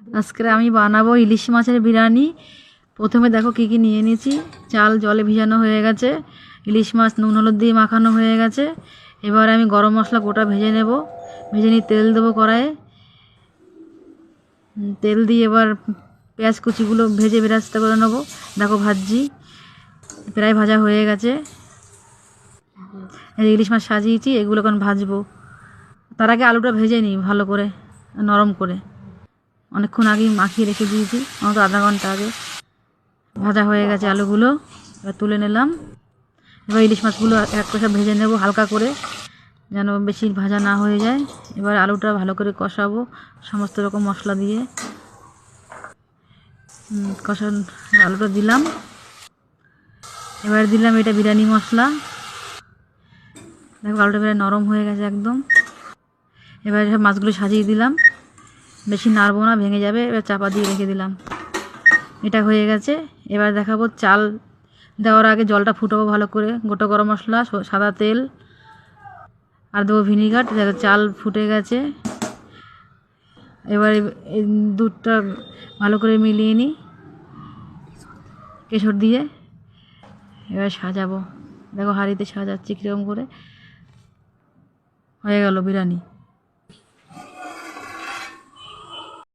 আজকে আমি বানাবো ইলিশ মাছের বিরিয়ানি। প্রথমে দেখো কি কি নিয়ে নিয়েছি। চাল জলে ভিজানো হয়ে গেছে, ইলিশ মাছ নুন হলুদ দিয়ে মাখানো হয়ে গেছে। এবার আমি গরম মশলা গোটা ভেজে নেব। ভেজে নিয়ে তেল দেবো কড়াইয়ে। তেল দিয়ে এবার পেঁয়াজ কুচিগুলো ভেজে বেরাস্তা করে নেবো। দেখো ভাজছি, প্রায় ভাজা হয়ে গেছে। এই ইলিশ মাছ সাজিয়েছি, এগুলো এখন ভাজবো। তার আগে আলুটা ভেজে নিই ভালো করে, নরম করে। অনেকক্ষণ আগেই মাখিয়ে রেখে দিয়েছি, আমার তো আধা ঘন্টা আগে। ভাজা হয়ে গেছে আলুগুলো, এবার তুলে নিলাম। এবার ইলিশ মাছগুলো এক কষা ভেজে নেব হালকা করে, যেন বেশি ভাজা না হয়ে যায়। এবার আলুটা ভালো করে কষাবো সমস্ত রকম মশলা দিয়ে। আলুটা দিলাম। এবার দিলাম এটা বিরিয়ানি মশলা। দেখো আলুটা প্রায় নরম হয়ে গেছে একদম। এবার সব মাছগুলো সাজিয়ে দিলাম, বেশি নাড়বো না, ভেঙে যাবে। এবার চাপা দিয়ে রেখে দিলাম। এটা হয়ে গেছে। এবার দেখাবো চাল দেওয়ার আগে জলটা ফুটাবো ভালো করে। গোটা গরম মশলা, সাদা তেল আর দেবো ভিনিগার। দেখো চাল ফুটে গেছে। এবার এই দুধটা ভালো করে মিলিয়ে নিই কেশর দিয়ে। এবার সাজাবো, দেখো হাঁড়িতে সাজাচ্ছি কীরকম করে। হয়ে গেল বিরিয়ানি।